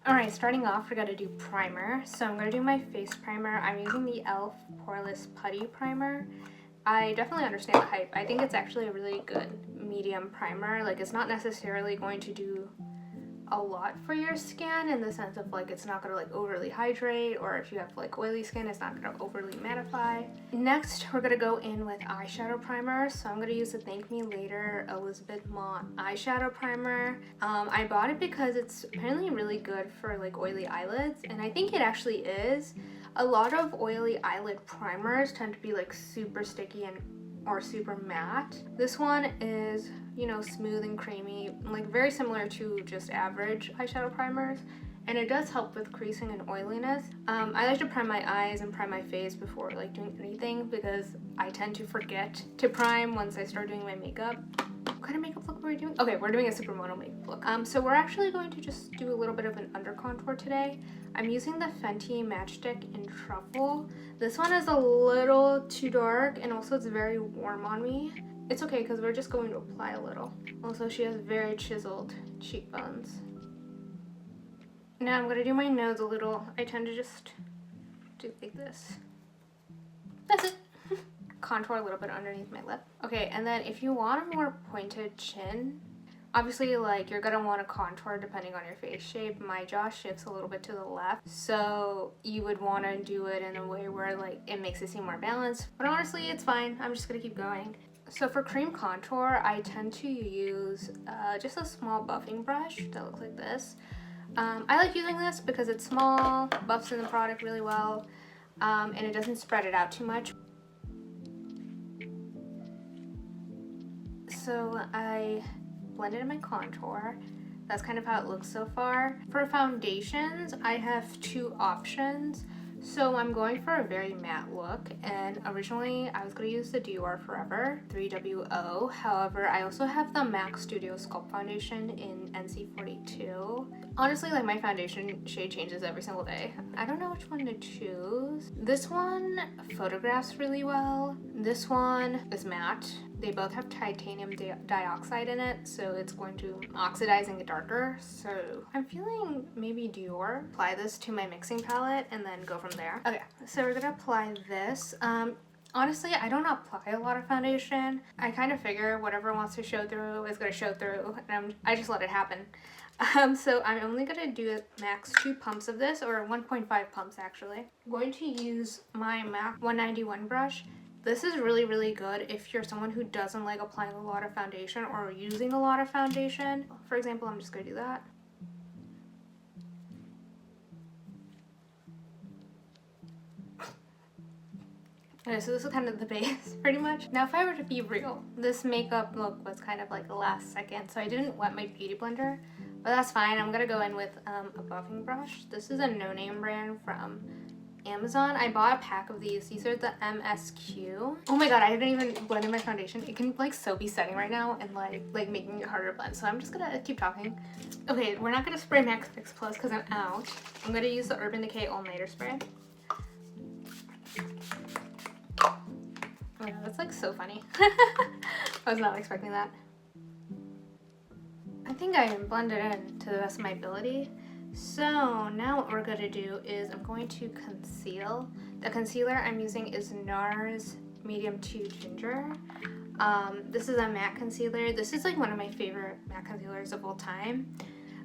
Alright, starting off, we're gonna do primer. So I'm gonna do my face primer. I'm using the e.l.f. Poreless Putty Primer. I definitely understand the hype. I think it's actually a really good medium primer. Like, it's not necessarily going to do a lot for your skin in the sense of like it's not gonna like overly hydrate, or if you have like oily skin, it's not gonna overly mattify. Next, we're gonna go in with eyeshadow primer. So I'm gonna use the Thank Me Later Elizabeth Mott eyeshadow primer. I bought it because it's apparently really good for like oily eyelids, and I think it actually is. A lot of oily eyelid primers tend to be like super sticky and or super matte. This one is, you know, smooth and creamy, like very similar to just average eyeshadow primers, and it does help with creasing and oiliness. I like to prime my eyes and prime my face before like doing anything because I tend to forget to prime once I start doing my makeup. What kind of makeup look were we doing? Okay, we're doing a supermodel makeup look. So we're actually going to just do a little bit of an under contour today. I'm using the Fenty Matchstick in Truffle. This one is a little too dark, and also it's very warm on me. It's okay because we're just going to apply a little. Also, she has very chiseled cheekbones. Now I'm going to do my nose a little. I tend to just do like this. That's it. Contour a little bit underneath my lip. Okay, and then if you want a more pointed chin, obviously like you're gonna want to contour depending on your face shape. My jaw shifts a little bit to the left, so you would want to do it in a way where like it makes it seem more balanced, but honestly it's fine. I'm just gonna keep going. So for cream contour, I tend to use just a small buffing brush that looks like this. I like using this because it's small, buffs in the product really well, and it doesn't spread it out too much. So I blended in my contour. That's kind of how it looks so far. For foundations, I have two options. So I'm going for a very matte look, and originally I was going to use the Dior Forever 3WO. However, I also have the MAC Studio Sculpt Foundation in NC42. Honestly, like my foundation shade changes every single day. I don't know which one to choose. This one photographs really well. This one is matte. They both have titanium dioxide in it, so it's going to oxidize and get darker. So I'm feeling maybe Dior. Apply this to my mixing palette and then go from there. Okay, so we're gonna apply this. Honestly, I don't apply a lot of foundation. I kind of figure whatever wants to show through is gonna show through, and I just let it happen. So I'm only gonna do max 2 pumps of this, or 1.5 pumps actually. I'm going to use my MAC 191 brush. This is really, really good if you're someone who doesn't like applying a lot of foundation or using a lot of foundation. For example, I'm just gonna do that. Okay, so this is kind of the base, pretty much. Now, if I were to be real, this makeup look was kind of like the last second, so I didn't wet my beauty blender, but that's fine. I'm gonna go in with a buffing brush. This is a no-name brand from Amazon. I bought a pack of these. These are the MSQ. Oh my god, I didn't even blend in my foundation. It can like so be setting right now and like making it harder to blend. So I'm just gonna keep talking. Okay, we're not gonna spray MAC Fix Plus because I'm out. I'm gonna use the Urban Decay All Nighter Spray. Oh my god, that's like so funny. I was not expecting that. I think I blended in to the best of my ability. So now what we're going to do is I'm going to conceal. The concealer I'm using is Nars Medium 2 Ginger. This is a matte concealer. This is like one of my favorite matte concealers of all time.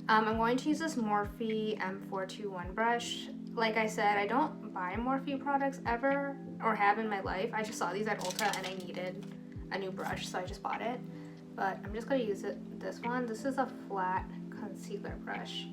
I'm going to use this Morphe M421 brush. Like I said, I don't buy Morphe products ever, or have in my life. I just saw these at Ulta and I needed a new brush, so I just bought it. But I'm just going to use this one. This is a flat concealer brush.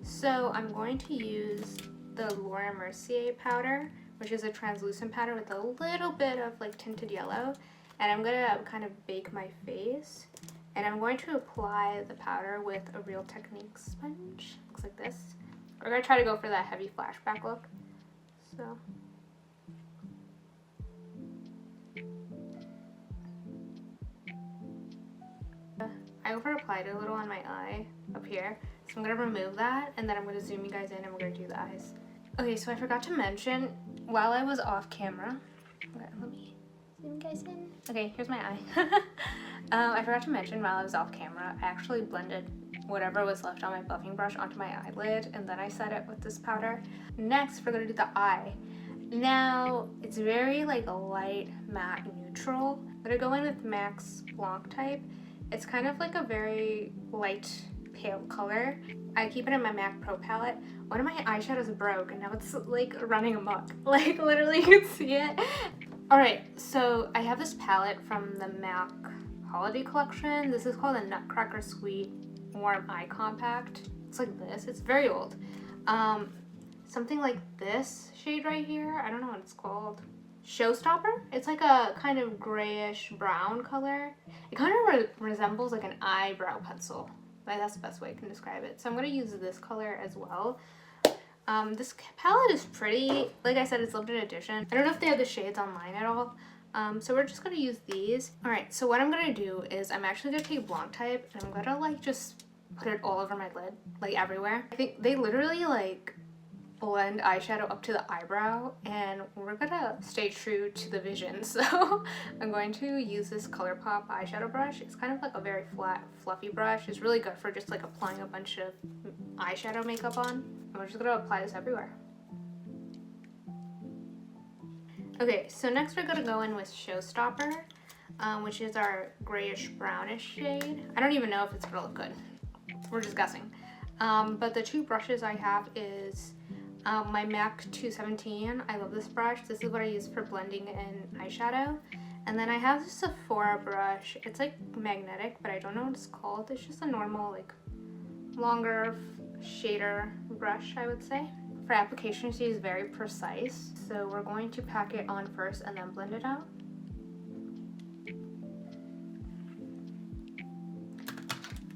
So I'm going to use the Laura Mercier powder, which is a translucent powder with a little bit of like tinted yellow, and I'm gonna kind of bake my face, and I'm going to apply the powder with a Real Techniques sponge. Looks like this. We're gonna try to go for that heavy flashback look. So I over applied a little on my eye up here, so I'm gonna remove that, and then I'm gonna zoom you guys in and we're gonna do the eyes. Okay, so I forgot to mention while I was off camera. Okay, let me zoom you guys in. Okay, here's my eye. I forgot to mention while I was off camera, I actually blended whatever was left on my buffing brush onto my eyelid, and then I set it with this powder. Next, we're gonna do the eye. Now, it's very like a light matte neutral. I'm gonna go in with Max Blanc type. It's kind of like a very light pale color. I keep it in my MAC Pro palette. One of my eyeshadows broke and now it's like running amok. Like literally you can see it. Alright, so I have this palette from the MAC holiday collection. This is called the Nutcracker Sweet Warm Eye Compact. It's like this. It's very old. Something like this shade right here. I don't know what it's called. Showstopper. It's like a kind of grayish brown color. It kind of resembles like an eyebrow pencil. Like that's the best way I can describe it. So I'm going to use this color as well. This palette is pretty. Like I said, it's limited edition. I don't know if they have the shades online at all. So we're just going to use these. Alright, so what I'm going to do is I'm actually going to take Blanc type and I'm going to like just put it all over my lid. Like everywhere. I think they literally like blend eyeshadow up to the eyebrow, and we're gonna stay true to the vision. So I'm going to use this ColourPop eyeshadow brush. It's kind of like a very flat, fluffy brush. It's really good for just like applying a bunch of eyeshadow makeup on. And we're just gonna apply this everywhere. Okay, so next we're gonna go in with Showstopper, which is our grayish brownish shade. I don't even know if it's gonna look good. We're just guessing. But the two brushes I have is my MAC 217. I love this brush. This is what I use for blending in eyeshadow. And then I have this Sephora brush. It's like magnetic, but I don't know what it's called. It's just a normal, like, longer shader brush, I would say. For application, she is very precise. So we're going to pack it on first and then blend it out.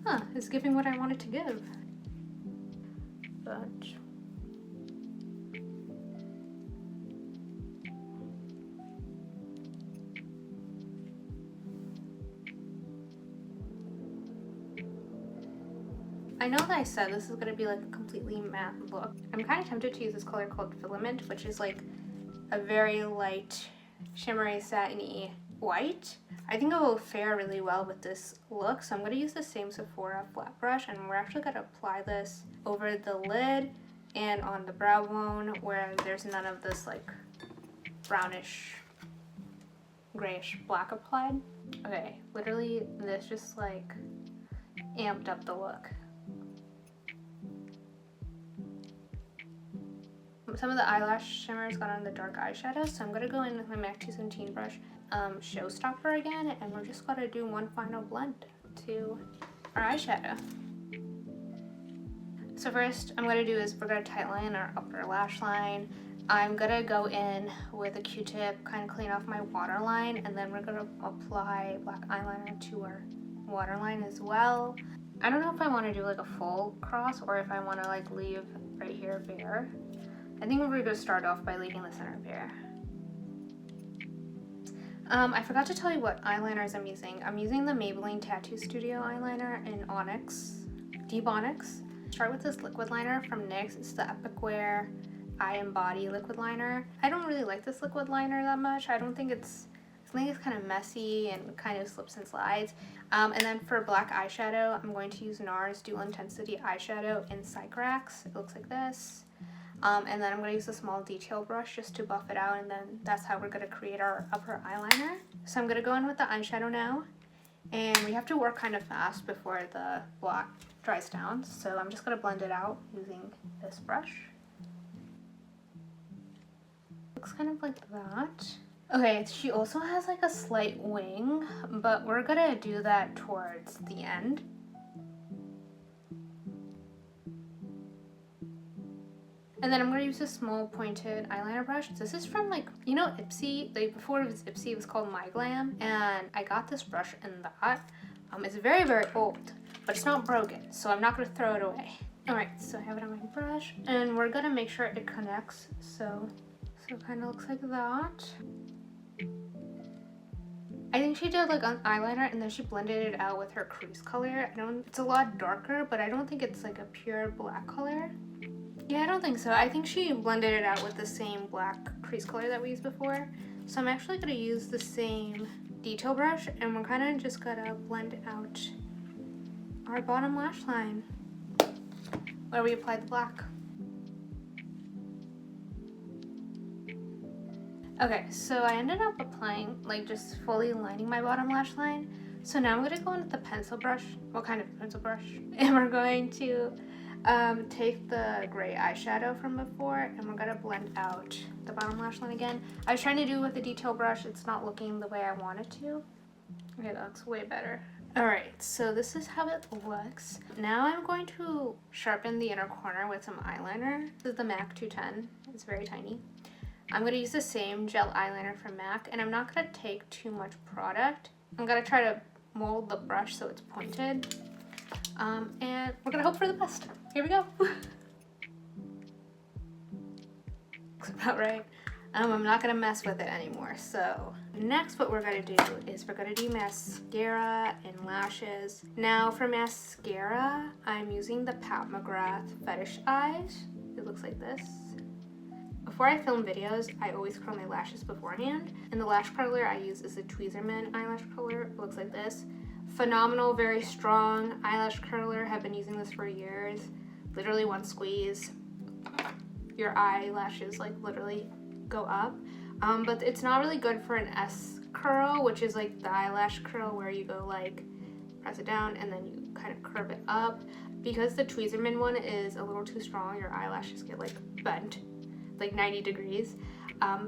Huh, it's giving what I want it to give. But I know that I said this is going to be like a completely matte look. I'm kind of tempted to use this color called Filament, which is like a very light, shimmery, satiny white. I think it will fare really well with this look, so I'm going to use the same Sephora flat brush, and we're actually going to apply this over the lid and on the brow bone where there's none of this like brownish, grayish black applied. Okay, literally this just like amped up the look. Some of the eyelash shimmers got on the dark eyeshadow, so I'm going to go in with my MAC 217 brush, Showstopper again, and we're just going to do one final blend to our eyeshadow. So first I'm going to do is we're going to tightline our upper lash line. I'm going to go in with a Q-tip, kind of clean off my waterline, and then we're going to apply black eyeliner to our waterline as well. I don't know if I want to do like a full cross or if I want to like leave right here bare. I think we're going to start off by leaving the center bare. I forgot to tell you what eyeliners I'm using. I'm using the Maybelline Tattoo Studio eyeliner in Onyx, Deep Onyx. Start with this liquid liner from NYX. It's the Epic Wear Eye and Body liquid liner. I don't really like this liquid liner that much. I think it's kind of messy and kind of slips and slides. And then for black eyeshadow, I'm going to use Nars Dual Intensity Eyeshadow in Sycorax. It looks like this. And then I'm going to use a small detail brush just to buff it out, and then that's how we're going to create our upper eyeliner. So I'm going to go in with the eyeshadow now, and we have to work kind of fast before the black dries down, so I'm just going to blend it out using this brush. Looks kind of like that. Okay, she also has like a slight wing, but we're going to do that towards the end. And then I'm going to use a small pointed eyeliner brush. This is from like, you know, Ipsy. Like before it was Ipsy, it was called My Glam. And I got this brush in that. It's very, very old, but it's not broken, so I'm not going to throw it away. Alright, so I have it on my brush. And we're going to make sure it connects. So it kind of looks like that. I think she did like an eyeliner and then she blended it out with her crease color. It's a lot darker, but I don't think it's like a pure black color. Yeah, I don't think so. I think she blended it out with the same black crease color that we used before. So I'm actually going to use the same detail brush, and we're kind of just going to blend out our bottom lash line where we applied the black. Okay, so I ended up applying, like, just fully lining my bottom lash line. So now I'm going to go in with the pencil brush. What kind of pencil brush? And we're going to take the gray eyeshadow from before, and we're going to blend out the bottom lash line again. I was trying to do it with the detail brush. It's not looking the way I want it to. Okay, that looks way better. Alright, so this is how it looks. Now I'm going to sharpen the inner corner with some eyeliner. This is the MAC 210. It's very tiny. I'm going to use the same gel eyeliner from MAC, and I'm not going to take too much product. I'm going to try to mold the brush so it's pointed. And we're going to hope for the best. Here we go. Looks about right. I'm not going to mess with it anymore. So next what we're going to do is we're going to do mascara and lashes. Now for mascara, I'm using the Pat McGrath Fetish Eyes. It looks like this. Before I film videos, I always curl my lashes beforehand, and the lash curler I use is the Tweezerman eyelash curler. It looks like this. Phenomenal, very strong eyelash curler. Have been using this for years. Literally one squeeze, your eyelashes like literally go up. But it's not really good for an S curl, which is like the eyelash curl where you go like press it down and then you kind of curve it up. Because the Tweezerman one is a little too strong, your eyelashes get like bent like 90 degrees.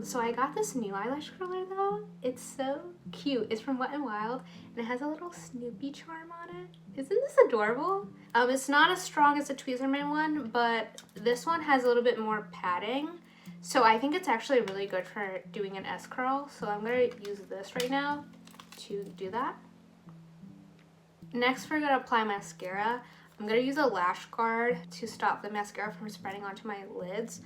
So I got this new eyelash curler though. It's so cute. It's from Wet n Wild and it has a little Snoopy charm on it. Isn't this adorable? It's not as strong as the Tweezerman one, but this one has a little bit more padding. So I think it's actually really good for doing an S curl. So I'm gonna use this right now to do that. Next we're gonna apply mascara. I'm gonna use a lash guard to stop the mascara from spreading onto my lids.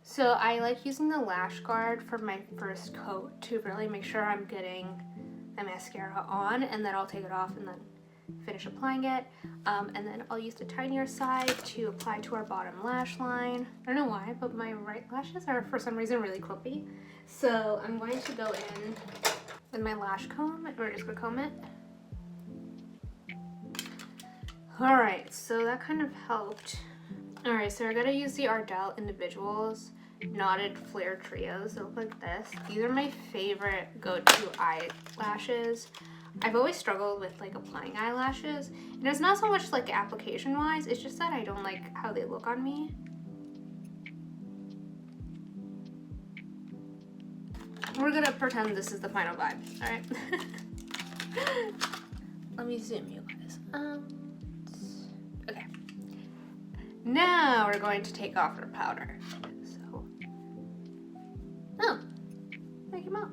So I like using the lash guard for my first coat to really make sure I'm getting the mascara on, and then I'll take it off and then finish applying it. And then I'll use the tinier side to apply to our bottom lash line. I don't know why, but my right lashes are for some reason really clumpy. So I'm going to go in with my lash comb. We're just gonna comb it. Alright, so that kind of helped. Alright, so we're gonna use the Ardell Individuals Knotted Flare Trios. They look like this. These are my favorite go-to eyelashes. I've always struggled with like applying eyelashes, and it's not so much like application wise, it's just that I don't like how they look on me. We're gonna pretend this is the final vibe, alright? Let me zoom you guys. Okay. Now we're going to take off our powder. Oh, there came out.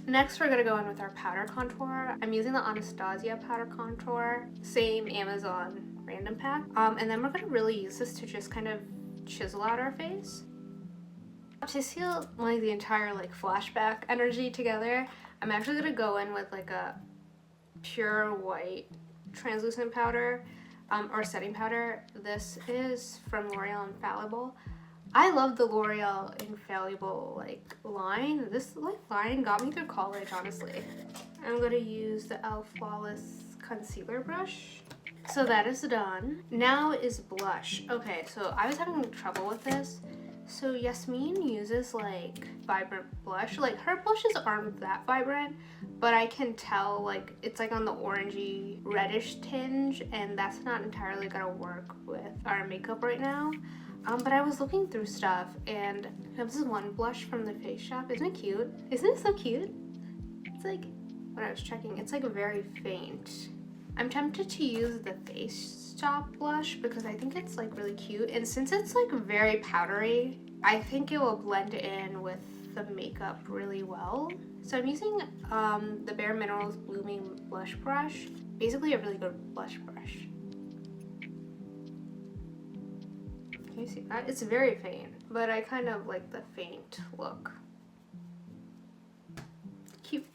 Next, we're gonna go in with our powder contour. I'm using the Anastasia powder contour, same Amazon random pack. And then we're gonna really use this to just kind of chisel out our face. To seal like the entire like flashback energy together, I'm actually gonna go in with like a pure white translucent powder or setting powder. This is from L'Oreal Infallible. I love the L'Oreal Infallible like line. This like line got me through college, honestly. I'm gonna use the e.l.f. Flawless concealer brush. So that is done. Now is blush. Okay, so I was having trouble with this. So Yasmeen uses like vibrant blush. Like her blushes aren't that vibrant, but I can tell like it's like on the orangey reddish tinge, and that's not entirely gonna work with our makeup right now. But I was looking through stuff, and this is one blush from the Face Shop. Isn't it cute? Isn't it so cute? It's like, when I was checking, it's like very faint. I'm tempted to use the Face Shop blush because I think it's like really cute, and since it's like very powdery, I think it will blend in with the makeup really well. So I'm using the Bare Minerals Blooming Blush Brush, basically a really good blush brush. Can you see that? It's very faint, but I kind of like the faint look. Cute.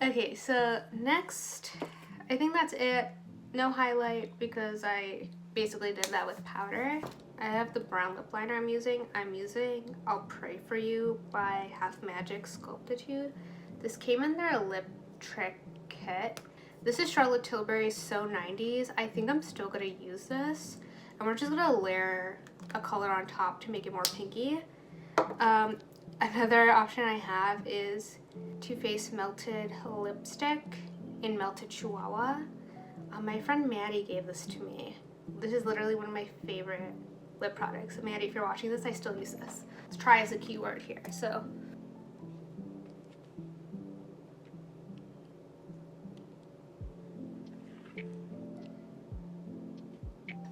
Okay, so next, I think that's it. No highlight because I basically did that with powder. I have the brown lip liner I'm using. I'm using I'll Pray For You by Half Magic Sculptitude. This came in their lip trick kit. This is Charlotte Tilbury's So 90s. I think I'm still gonna use this. And we're just gonna layer a color on top to make it more pinky. Another option I have is Too Faced Melted Lipstick in Melted Chihuahua. My friend Maddie gave this to me. This is literally one of my favorite lip products. So Maddie, if you're watching this, I still use this. Let's try as a keyword here. So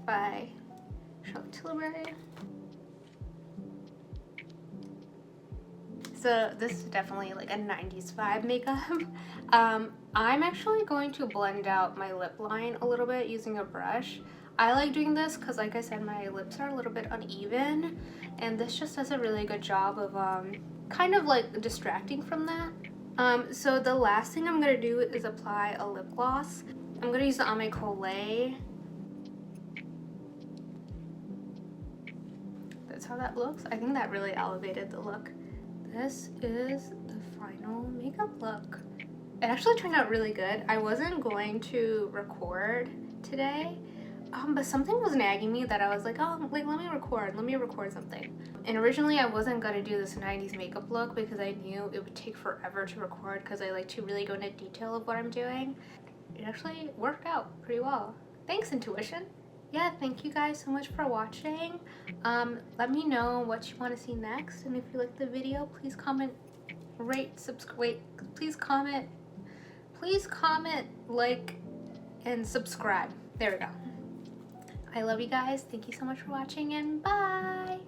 by Charlotte Tilbury. So this is definitely like a 90s vibe makeup. I'm actually going to blend out my lip line a little bit using a brush. I like doing this because, like I said, my lips are a little bit uneven, and this just does a really good job of kind of like distracting from that. So the last thing I'm going to do is apply a lip gloss. I'm going to use the Ame Collet. That's how that looks. I think that really elevated the look. This is the final makeup look. It actually turned out really good. I wasn't going to record today, but something was nagging me that I was like, oh, like let me record something. And originally I wasn't gonna do this 90s makeup look because I knew it would take forever to record because I like to really go into detail of what I'm doing. It actually worked out pretty well. Thanks, intuition. Yeah, thank you guys so much for watching. Let me know what you want to see next, and if you like the video, please comment, rate, subscribe. Please comment, like, and subscribe. There we go. I love you guys. Thank you so much for watching, and bye.